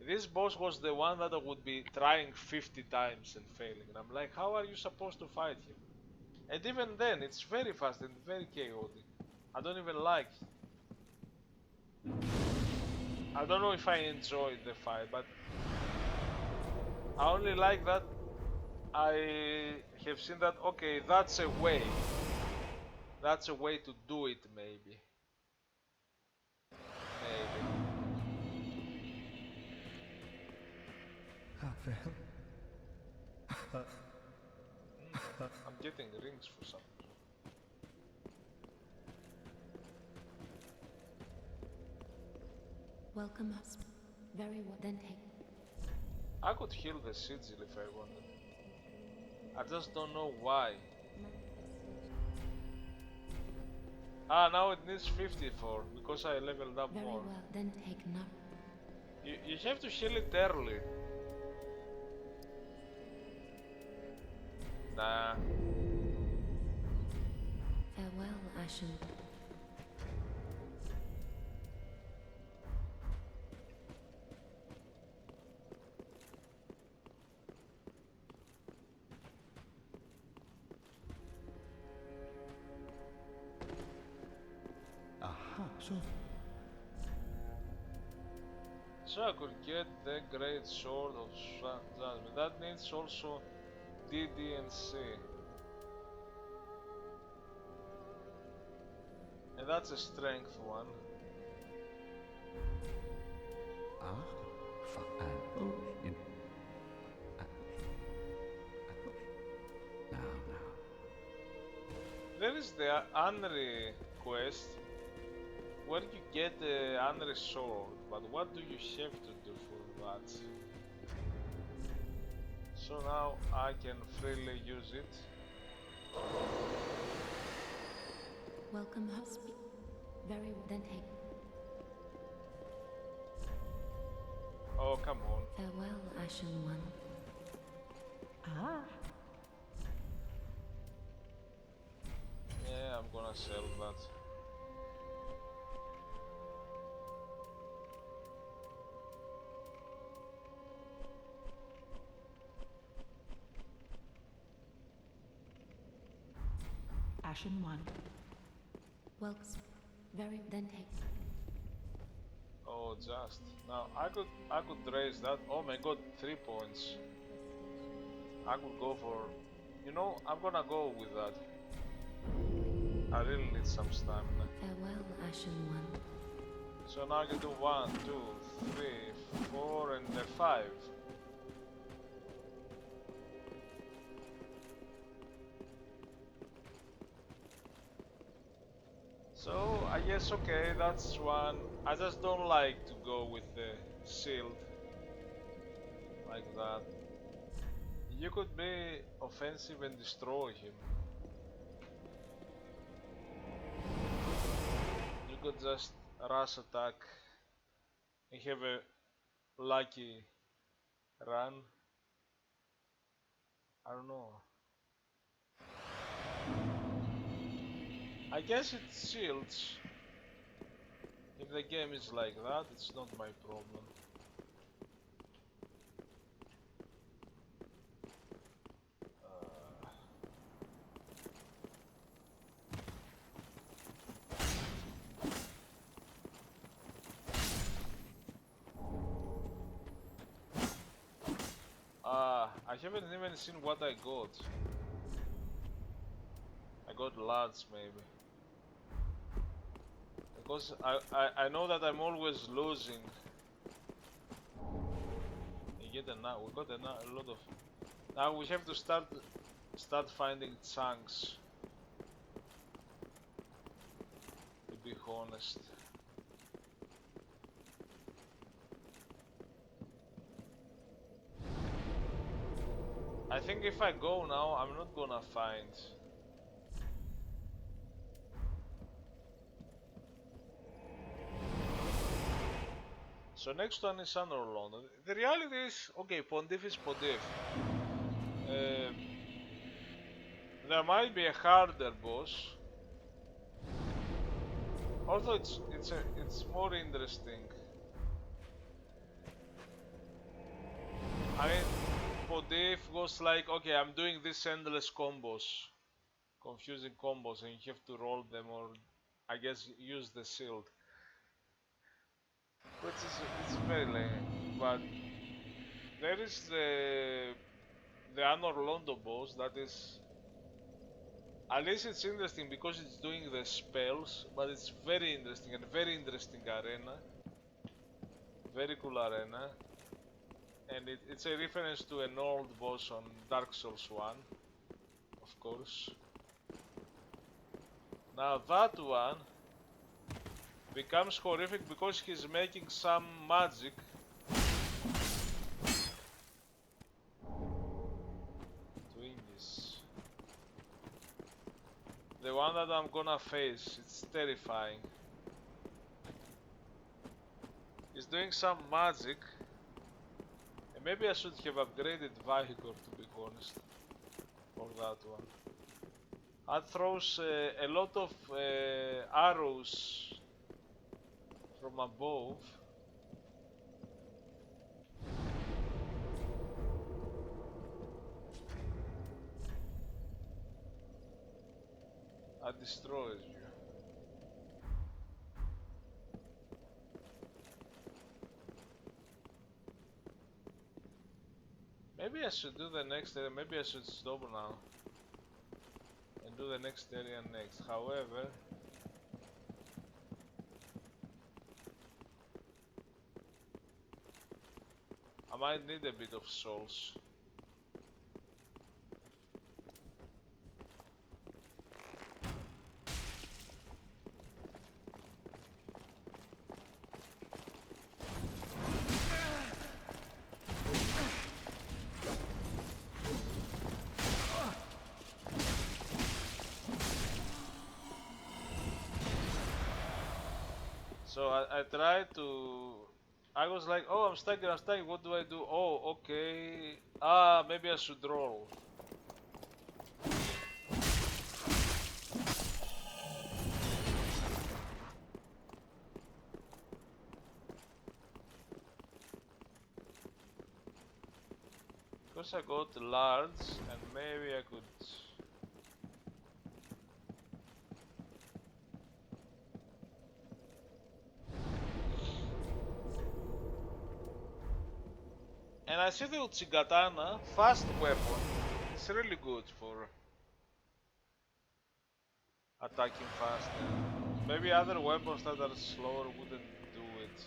This boss was the one that I would be trying 50 times and failing, and I'm like, how are you supposed to fight him? And even then, it's very fast and very chaotic. I don't even like it. I don't know if I enjoyed the fight, but I only like that I have seen that, okay, that's a way. That's a way to do it, maybe. Maybe. I'm getting rings for some reason. Welcome us. Very well. Then take. I could heal the sigil if I wanted. I just don't know why. Ah, now it needs 54 because I leveled up Very more. well. Then take none. You have to heal it early. Nah. Farewell, Ashen. Aha, so. So I could get the Great Sword of Jasmine. That needs also D, D, and C. And that's a strength one. Ah, fine. Oh, in. Now. There is the Anri quest where you get the Anri sword, but what do you have to do for that? So now I can freely use it. Welcome, husband. Very well. Then take. Oh, come on. Farewell, Ashen One. Ah. Yeah, I'm gonna sell that. Ashen 1. Welcome. Very then take. Oh, just now I could raise that. Oh my god, 3 points. I could go for, you know, I'm gonna go with that. I really need some stamina. Farewell, Ashen One. So now I can do 1, 2, 3, 4, and 5. So I guess okay, that's one. I just don't like to go with the shield like that. You could be offensive and destroy him. You could just rush attack and have a lucky run. I don't know. I guess it shields. If the game is like that, it's not my problem. I haven't even seen what I got. I got large maybe. Because I know that I'm always losing. You get a now. We got a lot of. Now we have to start finding chunks. To be honest. I think if I go now, I'm not gonna find. So next one is Anor Londo. The reality is, okay, Pontiff is Pontiff. There might be a harder boss. Although it's more interesting. I mean, Pontiff goes like, okay, I'm doing these endless combos, confusing combos, and you have to roll them or, I guess, use the shield. Which is it's very lame, but there is the Anor Londo boss that is, at least it's interesting because it's doing the spells, but it's very interesting and very interesting arena, very cool arena, and it's a reference to an old boss on Dark Souls 1, of course. Now that one becomes horrific because he's making some magic doing this. The one that I'm gonna face, it's terrifying. He's doing some magic, and maybe I should have upgraded Vigor, to be honest, for that one. That throws a lot of arrows from above. That destroys you. Maybe I should do the next area, maybe I should stop now and do the next area next. However, I might need a bit of souls. So I tried to. I was like, oh, I'm stuck, what do I do? Oh, okay. Ah, maybe I should roll. Because I got large, and maybe I could. And I see the Uchigatana, fast weapon. It's really good for attacking faster. Maybe other weapons that are slower wouldn't do it.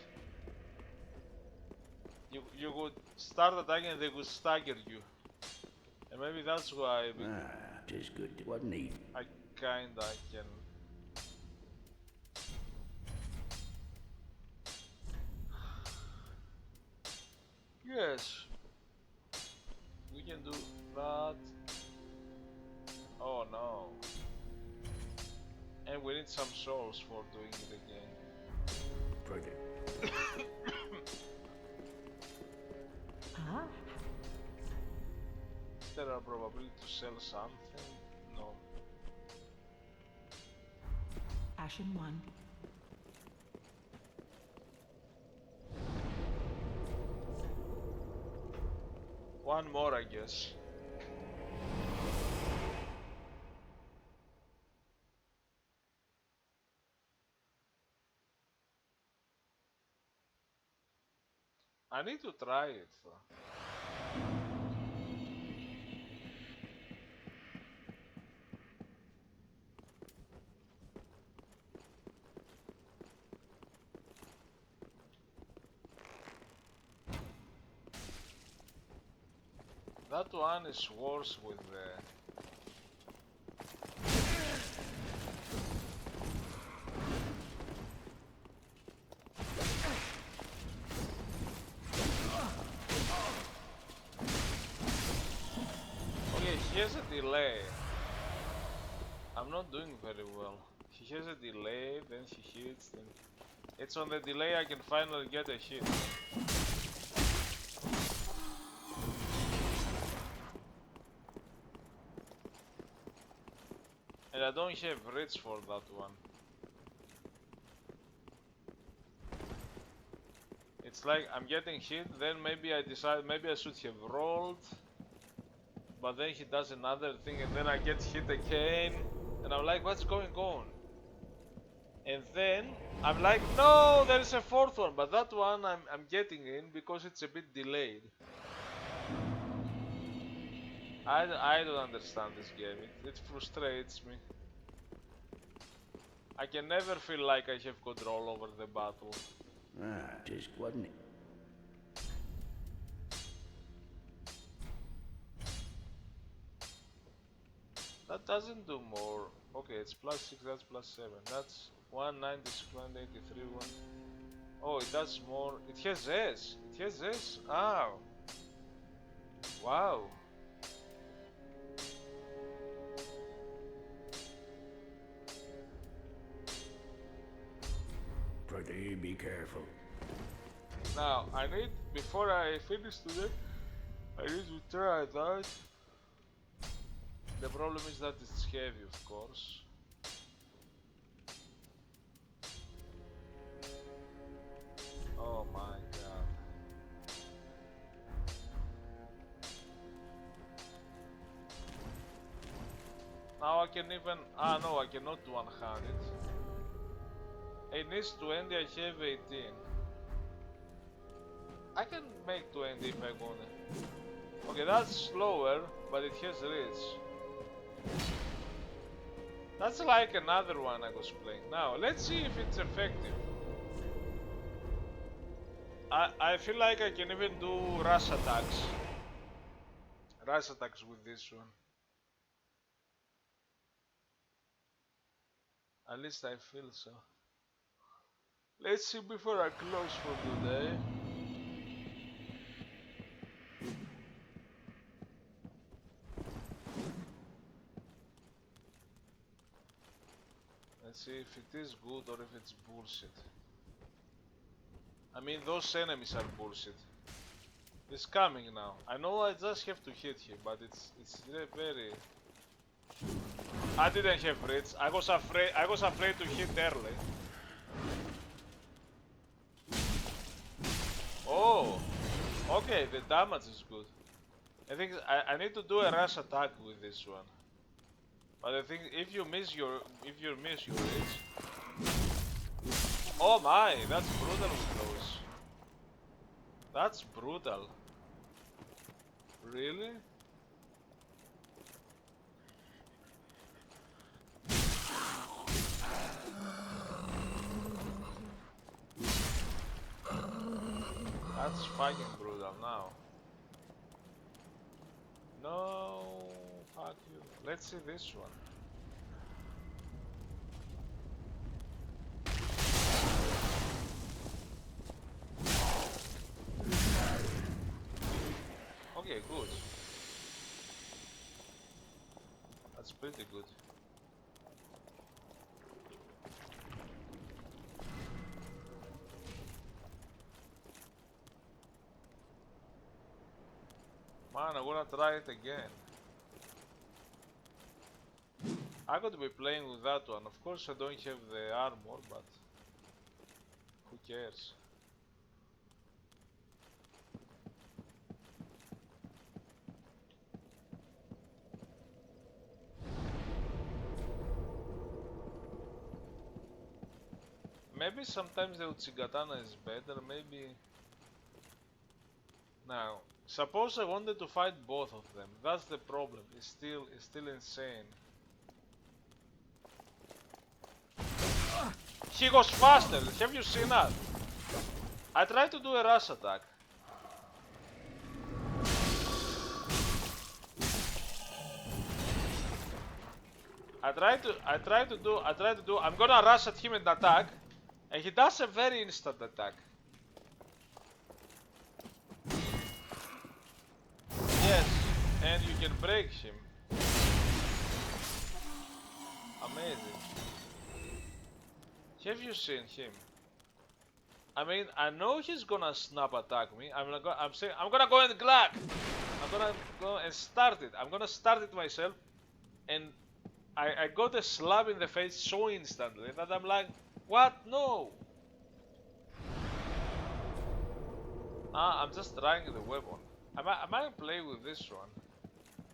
You would start attacking and they would stagger you. And maybe that's why Just good, wasn't he? I kinda can. Yes, we can do that. Oh no. And we need some souls for doing it again. Further. Ah, Is there a probability to sell something? No. Ashen One. One more, I guess. I need to try it though. That one is worse with the. has a delay. I'm not doing very well. He has a delay, then he hits, then... It's on the delay I can finally get a hit. And I don't have reach for that one. It's like I'm getting hit, then maybe I decide maybe I should have rolled. But then he does another thing and then I get hit again. And I'm like, what's going on? And then I'm like, no, there is a fourth one. But that one I'm getting in because it's a bit delayed. I don't understand this game. It frustrates me. I can never feel like I have control over the battle. Ah, just wasn't it? That doesn't do more. Okay, it's +6, that's +7. That's 190, 183, 1. Oh, it does more. It has S. It has S. Oh. Wow. Pretty be careful. Now, I need, before I finish today, I need to try that. The problem is that it's heavy, of course. Oh my god. Now I can even... Ah no, I cannot do 100. It needs 20, I have 18. I can make 20 if I want it. Okay, that's slower, but it has reach. That's like another one I was playing. Now, let's see if it's effective. I feel like I can even do rush attacks. Rush attacks with this one. At least I feel so. Let's see before I close for today. Let's see if it is good or if it's bullshit. I mean, those enemies are bullshit. It's coming now. I know I just have to hit him, but it's very... I didn't have reach. I was afraid to hit early. Oh, okay, the damage is good. I think I need to do a rush attack with this one. But I think if you miss your reach. Oh my, that's brutal close. That's brutal. Really? That's fucking brutal now. No, fuck you. Let's see this one. Okay, good. That's pretty good. Man, I wanna try it again. I could be playing with that one. Of course I don't have the armor, but who cares? Maybe sometimes the Uchigatana is better, maybe... Now, suppose I wanted to fight both of them. That's the problem. It's still insane. He goes faster. Have you seen that? I tried to do a rush attack. I tried to do. I'm gonna rush at him and attack, and he does a very instant attack. Yes, and you can break him. Amazing. Have you seen him? I mean, I know he's gonna snap attack me. I'm saying I'm gonna go and Glug. I'm gonna go and start it. I'm gonna start it myself, and I got a slap in the face so instantly that I'm like, what? No. I'm just trying the weapon. I might play with this one.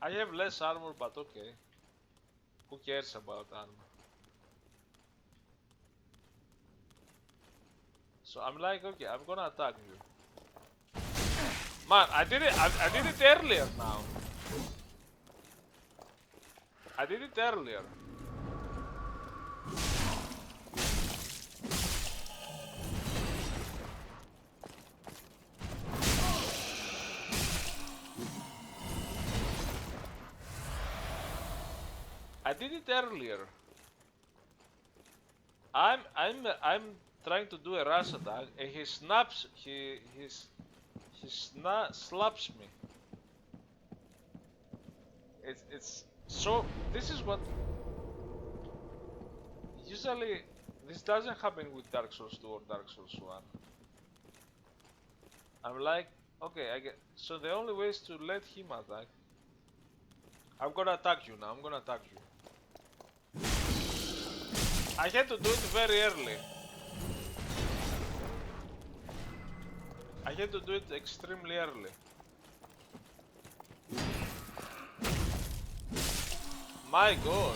I have less armor, but okay. Who cares about armor? So I'm like, okay, I'm gonna attack you. Man, I did it earlier now. I did it earlier. I did it earlier. I'm trying to do a rush attack, and he snaps. He slaps me. It's so. This is what. Usually, this doesn't happen with Dark Souls 2 or Dark Souls 1. I'm like, okay, I get. So the only way is to let him attack. I'm gonna attack you now. I'm gonna attack you. I had to do it very early. I had to do it extremely early. My god.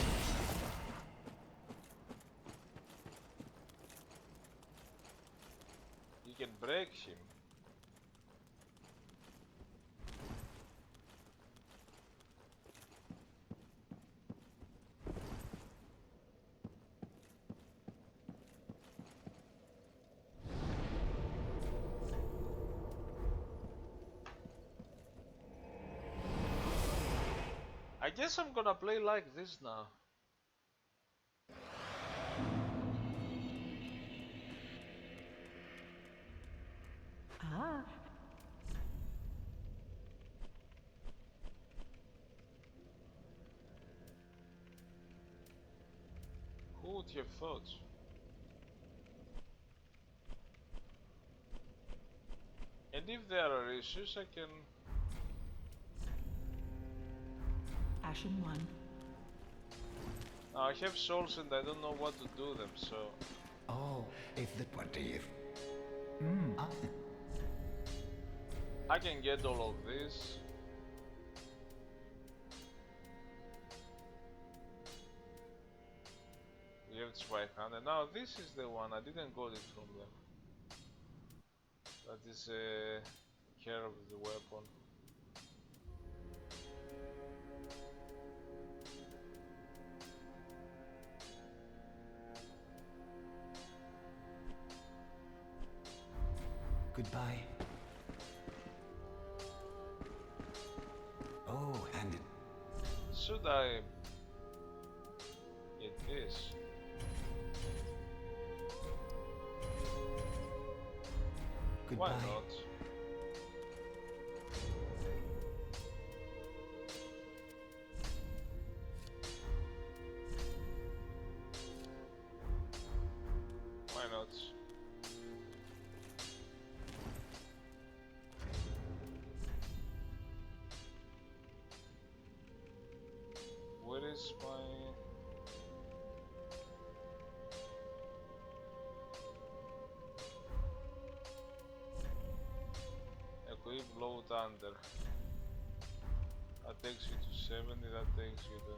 You can break him. I guess I'm gonna play like this now. Ah. Who would have thought? And if there are issues, I can... Ashen one. I have souls and I don't know what to do them, so... Oh, if the what do you? Ah, I can get all of this. We have 500. Now this is the one, I didn't got it from them. That is care of the weapon. goodbye. Oh, and it. Should I get this? Goodbye. Why not? Why not? Where is my... Equip low thunder. That takes you to 70, that takes you to...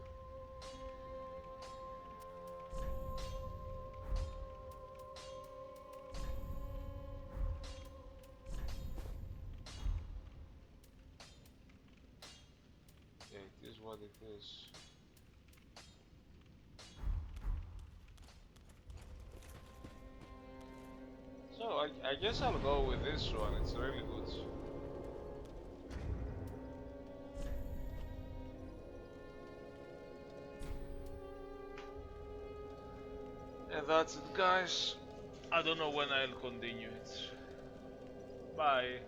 Yeah, it is what it is. So I guess I'll go with this one, it's really good. And that's it, guys. I don't know when I'll continue it. Bye.